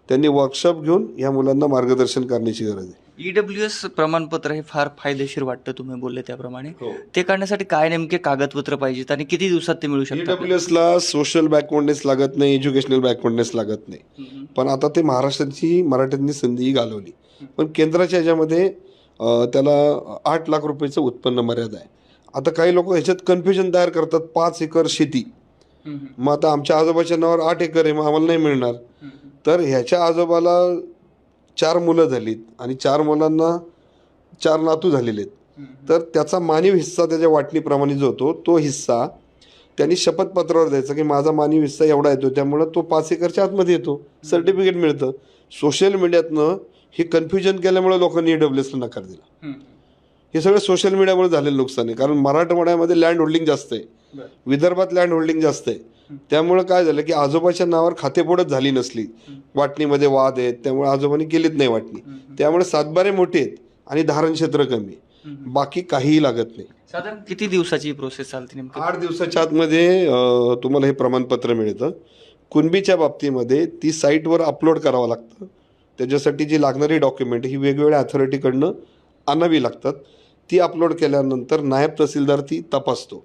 त्यांनी वर्कशॉप घेऊन या मुलांना मार्गदर्शन करण्याची गरज आहे.
EWS प्रमाणपत्र हे फार फायदेशीर वाटतं, तुम्ही बोलले त्याप्रमाणे. ते काढण्यासाठी काय नेमके कागदपत्र पाहिजेत आणि किती दिवसात ते मिळू शकतात?
EWSला सोशल बॅकवर्डनेस लागत नाही, एज्युकेशनल बॅकवर्डनेस लागत नाही. पण आता ते महाराष्ट्राची मराठ्यांनी संधी घालवली. पण केंद्राच्या ह्याच्यामध्ये त्याला 8 लाख रुपयाचं उत्पन्न मर्यादा आहे. आता काही लोक ह्याच्यात कन्फ्युजन तयार करतात. 5 एकर शेती, मग आता आमच्या आजोबाच्या नावावर 8 एकर आहे, मग आम्हाला नाही मिळणार. तर ह्याच्या आजोबाला 4 मुलं झालीत आणि 4 मुलांना 4 नातू झालेले आहेत. तर त्याचा मानवी हिस्सा त्याच्या वाटणीप्रमाणे जो होतो तो हिस्सा त्यांनी शपथपत्रावर द्यायचा की माझा मानवी हिस्सा एवढा येतो, त्यामुळं तो 5 एकरच्या आतमध्ये येतो, सर्टिफिकेट मिळतं. सोशल मीडियातनं हे कन्फ्युजन केल्यामुळे लोकांनी EWSला नकार दिला. हे सगळं सोशल मीडियामुळे झालेलं नुकसान आहे. कारण मराठवाड्यामध्ये लँड होल्डिंग जास्त आहे, विदर्भात लँड होल्डिंग जास्त आहे. त्यामुळे काय झालं की आजोबाच्या नावावर खातेफोडच झाली नसली, वाटणीमध्ये वाद आहेत, त्यामुळे आजोबांनी केलीच नाही वाटणी. त्यामुळे सातबारे मोठे आहेत आणि धारण क्षेत्र कमी आहे. बाकी काहीही लागत नाही.
साधारण किती दिवसाची प्रोसेस चालते नेमकी?
8 दिवसाच्या आतमध्ये तुम्हाला हे प्रमाणपत्र मिळतं. कुणबीच्या बाबतीमध्ये ती साईटवर अपलोड करावं लागतं. त्याच्यासाठी जी लागणारी डॉक्युमेंट ही वेगवेगळ्या अथॉरिटीकडनं आणावी लागतात. ती अपलोड केल्यानंतर नायब तहसीलदार ती तपासतो.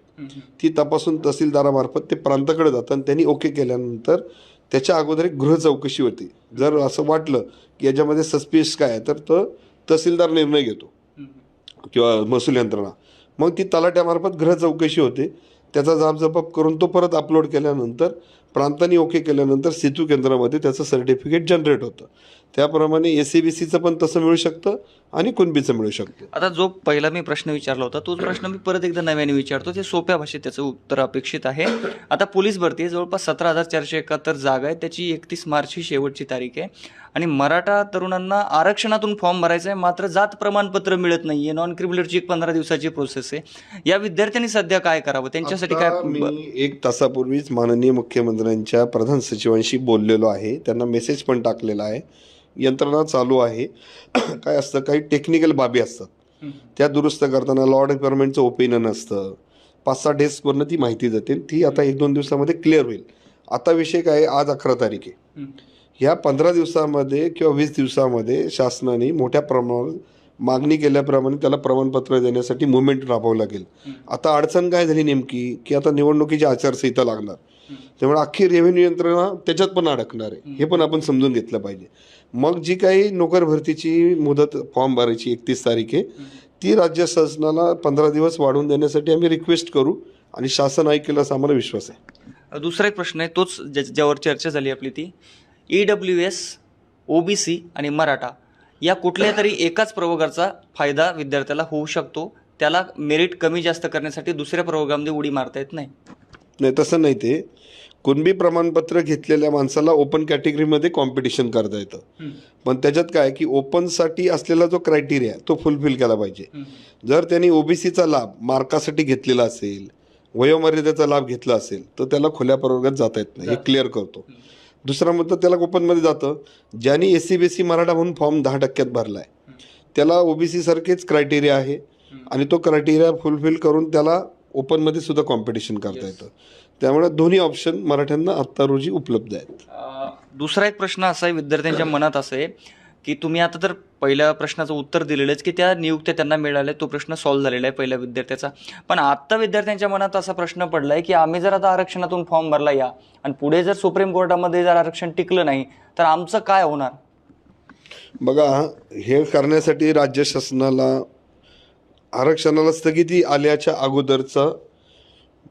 ती तपासून तहसीलदारामार्फत ते प्रांताकडे जातं आणि त्यांनी ओके केल्यानंतर त्याच्या अगोदर एक गृह चौकशी होती. जर असं वाटलं की याच्यामध्ये सस्पिशियस काय आहे तर तो तहसीलदार निर्णय घेतो किंवा महसूल यंत्रणा. मग ती तलाट्यामार्फत गृह चौकशी होते. त्याचा जाबजबाब करून तो परत अपलोड केल्यानंतर प्रांतांनी ओके केल्यानंतर सेतू केंद्रामध्ये त्याचं सर्टिफिकेट जनरेट होतं. त्याप्रमाणे SABCचं पण तसं मिळू शकतं आणि कुणबीचं मिळू शकतं.
आता जो पहिला मी प्रश्न विचारला होता तोच प्रश्न मी परत एकदा नव्याने विचारतो. ते सोप्या भाषेत त्याचं उत्तर अपेक्षित आहे. आता पोलीस भरती आहे, जवळपास 17,471 जागा आहे. त्याची 31 मार्च ही शेवटची तारीख आहे. आणि मराठा तरुणांना आरक्षणातून फॉर्म भरायचा आहे, मात्र जात प्रमाणपत्र मिळत नाही आहे. नॉन क्रिमिनलची एक 15 दिवसाची प्रोसेस आहे. या विद्यार्थ्यांनी सध्या काय करावं, त्यांच्यासाठी काय?
मी 1 तासापूर्वीच माननीय मुख्यमंत्र्यांच्या प्रधान सचिवांशी बोललेलो आहे. त्यांना मेसेज पण टाकलेला आहे. यंत्रणा चालू आहे. काय असतं, काही टेक्निकल बाबी असतात, त्या दुरुस्त करताना लॉ डिपार्टमेंटचं ओपिनियन असतं. 5-6 डेस्कवरनं ती माहिती जाते. ती आता 1-2 दिवसामध्ये क्लिअर होईल. आता विषय काय, आज 11 तारीख आहे. ह्या 15 दिवसामध्ये किंवा 20 दिवसामध्ये शासनाने मोठ्या प्रमाणावर मागणी केल्याप्रमाणे त्याला प्रमाणपत्र देण्यासाठी मुवमेंट राबवावं लागेल. आता अडचण काय झाली नेमकी की आता निवडणुकीची आचारसंहिता लागणार, त्यामुळे अख्खी रेव्हेन्यू यंत्रणा त्याच्यात पण अडकणार आहे. हे पण आपण समजून घेतलं पाहिजे. मग जी काही नोकर भरतीची मुदत फॉर्म भरायची 31 तारीख आहे, ती राज्य शासनाला 15 दिवस वाढवून देण्यासाठी आम्ही रिक्वेस्ट करू आणि शासन ऐकेल असा आम्हाला विश्वास आहे.
दुसरा एक प्रश्न आहे, तोच ज्यावर चर्चा झाली आपली, ती EWS, OBC आणि मराठा या कुठल्या तरी एकाच प्रवर्गाचा फायदा विद्यार्थ्याला होऊ शकतो, त्याला मेरिट कमी जास्त करण्यासाठी दुसऱ्या प्रवर्गामध्ये उडी मारता येत नाही.
नाही, तसं नाही. ते कुणबी प्रमाणपत्र घेतलेल्या माणसाला ओपन कॅटेगरीमध्ये कॉम्पिटिशन करता येतं. पण त्याच्यात काय की ओपनसाठी असलेला जो क्रायटेरिया तो फुलफिल केला पाहिजे. जर त्यांनी ओबीसीचा लाभ मार्कासाठी घेतलेला असेल, वयोमर्यादेचा लाभ घेतला असेल, तर त्याला खुल्या प्रवर्गात जाता येत नाही. हे क्लिअर करतो. दुसरा मुद्दा, त्याला ओपनमध्ये जातं. ज्यांनी S C B C Maratha म्हणून फॉर्म 10% भरला आहे, त्याला ओबीसी सारखेच क्रायटेरिया आहे आणि तो क्रायटेरिया फुलफिल करून त्याला ओपनमध्ये सुद्धा कॉम्पिटिशन करता येतं. त्यामुळे दोन्ही ऑप्शन मराठ्यांना आत्ता रोजी उपलब्ध आहेत.
दुसरा एक प्रश्न असा आहे विद्यार्थ्यांच्या मनात असं आहे की तुम्ही आता तर पहिल्या प्रश्नाचं उत्तर दिलेलंच की त्या नियुक्त्या त्यांना मिळाल्या, तो प्रश्न सॉल्व्ह झालेला आहे पहिल्या विद्यार्थ्याचा. पण आत्ता विद्यार्थ्यांच्या मनात असा प्रश्न पडला आहे की आम्ही जर आता आरक्षणातून फॉर्म भरला या आणि पुढे जर सुप्रीम कोर्टामध्ये जर आरक्षण टिकलं नाही तर आमचं काय होणार?
बघा, हे करण्यासाठी राज्य शासनाला आरक्षणाला स्थगिती आल्याच्या अगोदरचा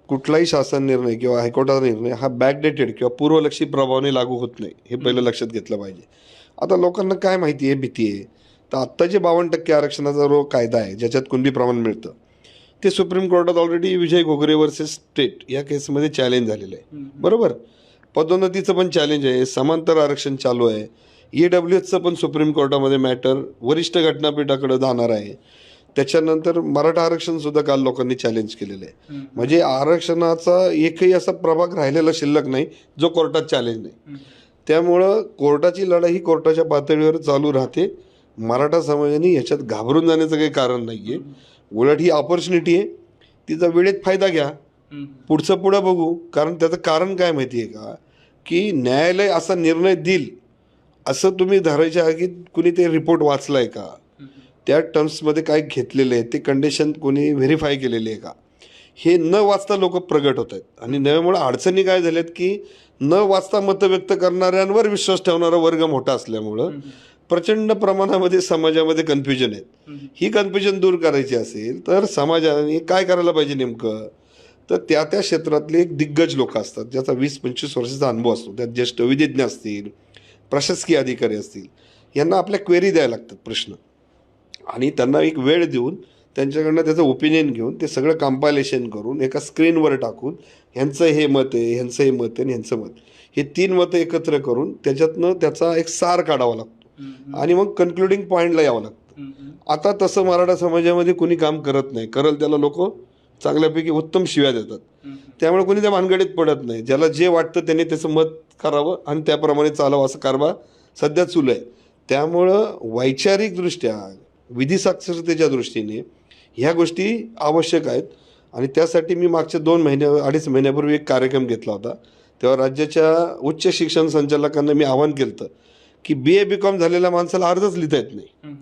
कुठलाही शासन निर्णय किंवा हायकोर्टाचा निर्णय हा बॅकडेटेड किंवा पूर्वलक्षी प्रभावाने लागू होत नाही, हे पहिलं लक्षात घेतलं पाहिजे. आता लोकांना काय माहिती आहे, भीती आहे. तर आत्ता जे 52% आरक्षणाचा जो कायदा आहे ज्याच्यात कुणबी प्रमाण मिळतं, ते सुप्रीम कोर्टात ऑलरेडी विजय घोगरे वर्सेस स्टेट या केसमध्ये चॅलेंज झालेलं आहे. बरोबर, पदोन्नतीचं पण चॅलेंज आहे, समांतर आरक्षण चालू आहे, EWSचं पण सुप्रीम कोर्टामध्ये मॅटर वरिष्ठ घटनापीठाकडे जाणार आहे. त्याच्यानंतर मराठा आरक्षण सुद्धा काल लोकांनी चॅलेंज केलेलं आहे. म्हणजे आरक्षणाचा एकही असा प्रभाग राहिलेला शिल्लक नाही जो कोर्टात चॅलेंज नाही. त्यामुळं कोर्टाची लढाई ही कोर्टाच्या पातळीवर चालू राहते. मराठा समाजाने ह्याच्यात घाबरून जाण्याचं काही कारण नाही आहे. उलट ही ऑपॉर्च्युनिटी आहे, तिचा वेळेत फायदा घ्या. पुढं बघू. कारण त्याचं कारण काय माहिती आहे का, की न्यायालय असा निर्णय देईल असं तुम्ही धरायच्या आगीत कुणी ते रिपोर्ट वाचलाय का, त्या टर्म्समध्ये काय घेतलेले आहे, ते कंडिशन कोणी व्हेरीफाय केलेली आहे का, हे न वाचता लोक प्रगट होत आहेत. आणि नव्यामुळे अडचणी काय झाल्यात की न वाचता मतं व्यक्त करणाऱ्यांवर विश्वास ठेवणारा वर्ग मोठा असल्यामुळं प्रचंड प्रमाणामध्ये समाजामध्ये कन्फ्युजन आहेत. ही कन्फ्युजन दूर करायची असेल तर समाजाने काय करायला पाहिजे नेमकं, तर त्या त्या क्षेत्रातले एक दिग्गज लोक असतात ज्याचा 20-25 वर्षाचा अनुभव असतो. त्यात ज्येष्ठ विधिज्ञ असतील, प्रशासकीय अधिकारी असतील, यांना आपल्या क्वेरी द्यायला लागतात, प्रश्न, आणि त्यांना एक वेळ देऊन त्यांच्याकडनं त्याचं ओपिनियन घेऊन ते सगळं कंपायलेशन करून एका स्क्रीनवर टाकून ह्यांचं हे मत आहे, ह्यांचं हे मत आहे आणि ह्यांचं मत, हे 3 मतं एकत्र करून त्याच्यातनं त्याचा एक सार काढावा लागतो आणि मग कन्क्लुडिंग पॉईंटला यावं लागतं. आता तसं मराठा समाजामध्ये कुणी काम करत नाही. करल त्याला लोक चांगल्यापैकी उत्तम शिव्या देतात. त्यामुळे कोणी त्या भानगडीत पडत नाही. ज्याला जे वाटतं त्याने त्याचं मत करावं आणि त्याप्रमाणे चालावं, असं कारभार सध्या सुरू आहे. त्यामुळं वैचारिकदृष्ट्या, विधी साक्षरतेच्या दृष्टीने ह्या गोष्टी आवश्यक आहेत. आणि त्यासाठी मी मागच्या 2-2.5 महिन्यापूर्वी एक कार्यक्रम घेतला होता. तेव्हा राज्याच्या उच्च शिक्षण संचालकांना मी आवाहन केलं होतं की BA BCom झालेल्या माणसाला अर्जच लिहिता येत नाही.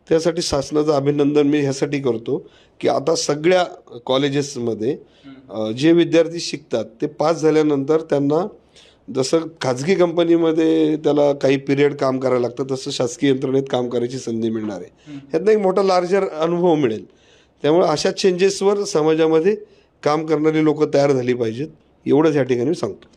त्यासाठी शासनाचं अभिनंदन मी ह्यासाठी करतो की आता सगळ्या कॉलेजेसमध्ये जे विद्यार्थी शिकतात ते पास झाल्यानंतर त्यांना जसं खाजगी कंपनीमध्ये त्याला काही पिरियड काम करायला लागतं, तसं शासकीय यंत्रणेत काम करायची संधी मिळणार आहे. ह्यातनं एक मोठा लार्जर अनुभव मिळेल. त्यामुळे अशा चेंजेसवर समाजामध्ये काम करणारी लोक तयार झाली पाहिजेत, एवढंच या ठिकाणी सांगतो.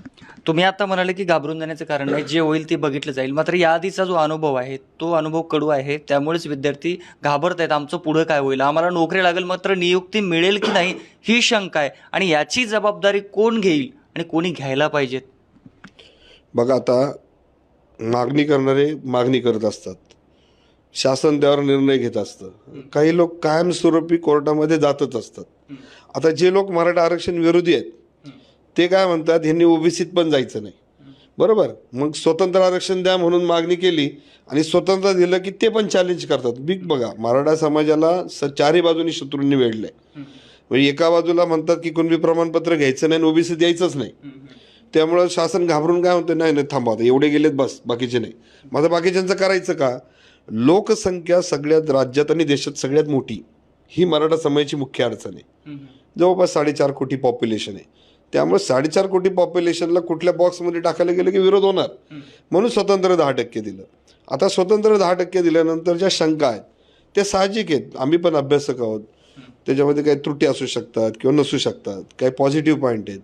तुम्ही आता म्हणाले की घाबरून जाण्याचं कारण नाही, जे होईल ते बघितलं जाईल. मात्र या आधीचा जो अनुभव आहे तो अनुभव कडू आहे, त्यामुळेच विद्यार्थी घाबरत आहेत. आमचं पुढं काय होईल, आम्हाला नोकरी लागेल मात्र नियुक्ती मिळेल की नाही ही शंका आहे. आणि याची जबाबदारी कोण घेईल आणि कोणी घ्यायला पाहिजेत?
बघा, आता मागणी करणारे मागणी करत असतात, शासन त्यावर निर्णय घेत असतं. काही लोक कायमस्वरूपी कोर्टामध्ये जातच असतात. आता जे लोक मराठा आरक्षण विरोधी आहेत ते काय म्हणतात, ह्यांनी ओबीसीत पण जायचं नाही. बरोबर, मग स्वतंत्र आरक्षण द्या म्हणून मागणी केली आणि स्वतंत्र दिलं की ते पण चॅलेंज करतात. बघा, मराठा समाजाला चारही बाजूनी शत्रूंनी वेढलंय. म्हणजे एका बाजूला म्हणतात की कुणबी प्रमाणपत्र घ्यायचं नाही आणि ओबीसी द्यायचंच नाही. त्यामुळं शासन घाबरून काय म्हणतं, नाही नाही थांबा, आता एवढे गेलेत बस, बाकीचे नाही. माझं बाकीच्यांचं करायचं का? लोकसंख्या सगळ्यात राज्यात आणि देशात सगळ्यात मोठी ही मराठा समाजाची मुख्य अडचण आहे. जवळपास 4.5 कोटी पॉप्युलेशन आहे. त्यामुळे 4.5 कोटी पॉप्युलेशनला कुठल्या बॉक्समध्ये टाकायला गेलं की विरोध होणार, म्हणून स्वतंत्र 10% दिलं. आता स्वतंत्र 10% दिल्यानंतर ज्या शंका आहेत त्या साहजिक आहेत. आम्ही पण अभ्यासक आहोत, त्याच्यामध्ये काही त्रुटी असू शकतात किंवा नसू शकतात, काही पॉझिटिव्ह पॉईंट आहेत.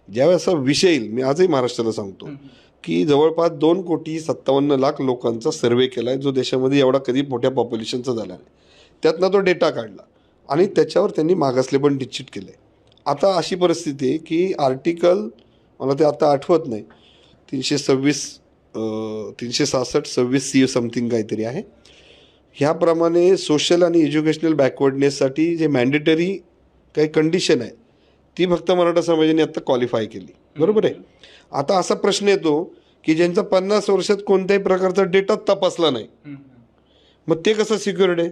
ज्यावेळेस असा विषय येईल, मी आजही महाराष्ट्राला सांगतो, की जवळपास 2,57,00,000 लोकांचा सर्वे केला आहे, जो देशामध्ये एवढा कधी मोठ्या पॉप्युलेशनचा झाला नाही. त्यातनं तो डेटा काढला आणि त्याच्यावर त्यांनी मागासले पण निश्चित केले. आता अशी परिस्थिती आहे की आर्टिकल, मला ते आता आठवत नाही, 366 समथिंग काहीतरी आहे. ह्याप्रमाणे सोशल आणि एज्युकेशनल बॅकवर्डनेससाठी जे मॅन्डेटरी काही कंडिशन आहे ती फक्त मराठा समाजाने आत्ता क्वालिफाय केली. बरोबर आहे. आता असा प्रश्न येतो की ज्यांचा 50 वर्षात कोणत्याही प्रकारचा डेटा तपासला नाही, मग ते कसं सिक्युअर्ड आहे?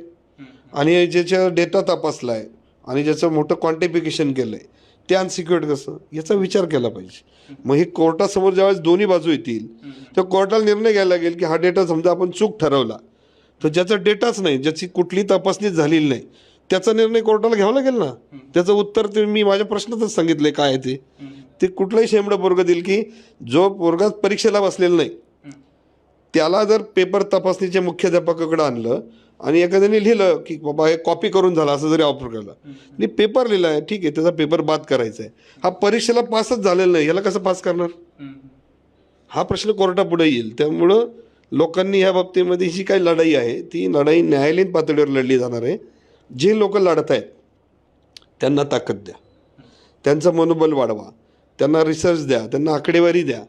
आणि ज्याच्या डेटा तपासला आहे आणि ज्याचं मोठं क्वांटिफिकेशन केलं आहे ते अनसिक्युअर्ड कसं? याचा विचार केला पाहिजे. मग हे कोर्टासमोर ज्यावेळेस दोन्ही बाजू येतील तर कोर्टाला निर्णय घ्यायला लागेल की हा डेटा समजा आपण चूक ठरवला, तर ज्याचा डेटाच नाही, ज्याची कुठली तपासणीच झालेली नाही, त्याचा निर्णय कोर्टाला घ्यावा लागेल ना. त्याचं उत्तर ते मी माझ्या प्रश्नातच सांगितलं काय आहे ते कुठलाही शेंबडं पोरगं देईल की जो पोरगा परीक्षेला बसलेला नाही त्याला जर पेपर तपासणीच्या मुख्याध्यापकाकडे आणलं आणि एखाद्याने लिहिलं की बाबा हे कॉपी करून झालं असं जरी ऑफर केलं आणि पेपर लिहिला आहे, ठीक आहे, त्याचा पेपर बाद करायचा आहे, हा परीक्षेला पासच झालेला नाही, याला कसं पास करणार? हा प्रश्न कोर्टापुढे येईल. त्यामुळं लोकांनी ह्या बाबतीमध्ये जी काही लढाई आहे ती लढाई न्यायालयीन पातळीवर लढली जाणार आहे. जे लोक लढत आहेत त्यांना ताकद द्या, त्यांचं मनोबल वाढवा, त्यांना रिसर्च द्या, त्यांना आकडेवारी द्या.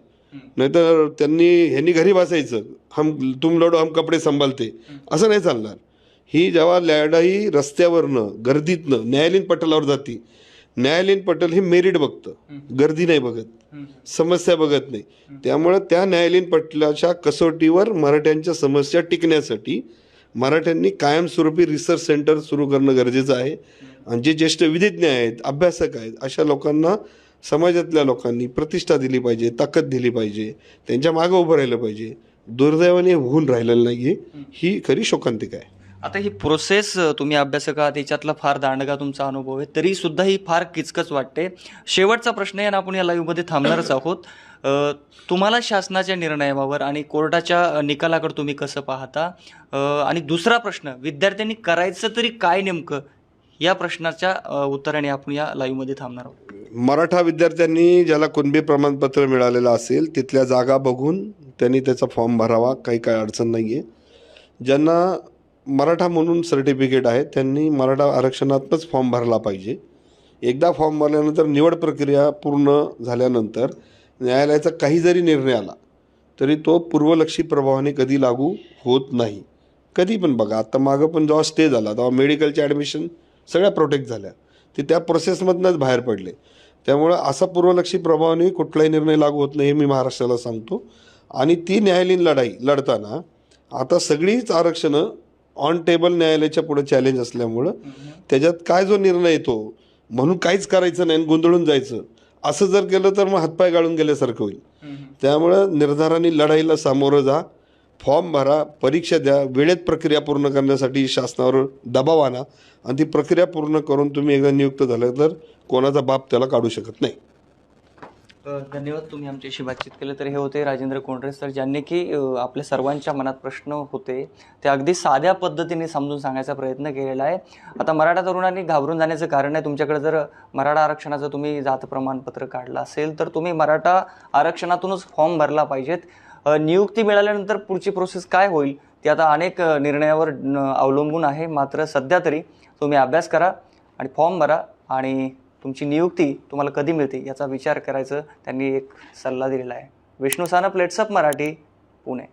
नाहीतर ह्यांनी घरी बसायचं, तुम लढो हम कपडे संभालते, असं नाही चालणार. ही जेव्हा लढाई रस्त्यावरनं गर्दीतनं न्यायालयीन पटलावर जाती, न्यायालयीन पटल हे मेरिट बघतं, गर्दी नाही बघत, समस्या बघत नाही. त्यामुळं त्या न्यायालयीन पटलाच्या कसोटीवर मराठ्यांच्या समस्या टिकण्यासाठी मराठ्यांनी कायमस्वरूपी रिसर्च सेंटर सुरू करणं गरजेचं आहे. आणि जे ज्येष्ठ विधिज्ञ आहेत, अभ्यासक आहेत, अशा लोकांना समाजातल्या लोकांनी प्रतिष्ठा दिली पाहिजे, ताकद दिली पाहिजे, त्यांच्या मागं उभं राहिलं पाहिजे. दुर्दैवाने होऊन राहिलेलं नाही आहे, ही खरी शोकांतिका आहे.
आता ही प्रोसेस तुम्ही अभ्यासक आहात, याच्यातला फार दांडगा तुमचा अनुभव आहे, तरी सुद्धा ही फार किचकच वाटते. शेवटचा प्रश्न आहे आणि आपण या लाईव्हमध्ये थांबणारच आहोत. तुम्हाला शासनाच्या निर्णयावर आणि कोर्टाच्या निकालाकडे तुम्ही कसं पाहता? आणि दुसरा प्रश्न, विद्यार्थ्यांनी करायचं तरी काय नेमकं, या प्रश्नाच्या उत्तराने आपण या लाईव्हमध्ये थांबणार आहोत.
मराठा विद्यार्थ्यांनी ज्याला कुणबी प्रमाणपत्र मिळालेलं असेल तिथल्या जागा बघून त्यांनी त्याचा फॉर्म भरावा, काही अडचण नाही आहे. ज्यांना मराठा म्हणून सर्टिफिकेट आहे त्यांनी मराठा आरक्षणातच फॉर्म भरला पाहिजे. एकदा फॉर्म भरल्यानंतर निवड प्रक्रिया पूर्ण झाल्यानंतर न्यायालयाचा काही जरी निर्णय आला तरी तो पूर्वलक्षी प्रभावाने कधी लागू होत नाही. कधी पण बघा, आता मागं पण जेव्हा स्टे झाला तेव्हा मेडिकलच्या ॲडमिशन सगळ्या प्रोटेक्ट झाल्या, ते त्या प्रोसेसमधनंच बाहेर पडले. त्यामुळं असा पूर्वलक्षी प्रभावाने कुठलाही निर्णय लागू होत नाही हे मी महाराष्ट्राला सांगतो. आणि ती न्यायालयीन लढाई लढताना आता सगळीच आरक्षणं ऑन टेबल न्यायालयाच्या पुढे चॅलेंज असल्यामुळं त्याच्यात काय जो निर्णय येतो म्हणून काहीच करायचं नाही, गोंधळून जायचं, असं जर केलं तर मग हातपाय गाळून गेल्यासारखं होईल. त्यामुळं निर्धाराने लढाईला सामोरं जा, फॉर्म भरा, परीक्षा द्या, वेळेत प्रक्रिया पूर्ण करण्यासाठी शासनावर दबाव आणा आणि ती प्रक्रिया पूर्ण करून तुम्ही एकदा नियुक्त झालं तर कोणाचा बाप त्याला काढू शकत नाही.
धन्यवाद, तुम्ही आमच्याशी बातचीत केलं. तर हे होते राजेंद्र कोंडरे सर, ज्यांनी की आपल्या सर्वांच्या मनात प्रश्न होते ते अगदी साध्या पद्धतीने समजून सांगायचा प्रयत्न केलेला आहे. आता मराठा तरुणांनी घाबरून जाण्याचं कारण आहे, तुमच्याकडे जर मराठा आरक्षणाचं तुम्ही जात प्रमाणपत्र काढलं असेल तर तुम्ही मराठा आरक्षणातूनच फॉर्म भरला पाहिजेत. नियुक्ती मिळाल्यानंतर पुढची प्रोसेस काय होईल ती आता अनेक निर्णयावर अवलंबून आहे. मात्र सध्या तरी तुम्ही अभ्यास करा आणि फॉर्म भरा आणि तुमची नियुक्ती तुम्हाला कधी मिळते याचा विचार करायचं त्यांनी एक सल्ला दिलेला आहे. विष्णू सानप, लेट्सअप मराठी, पुणे.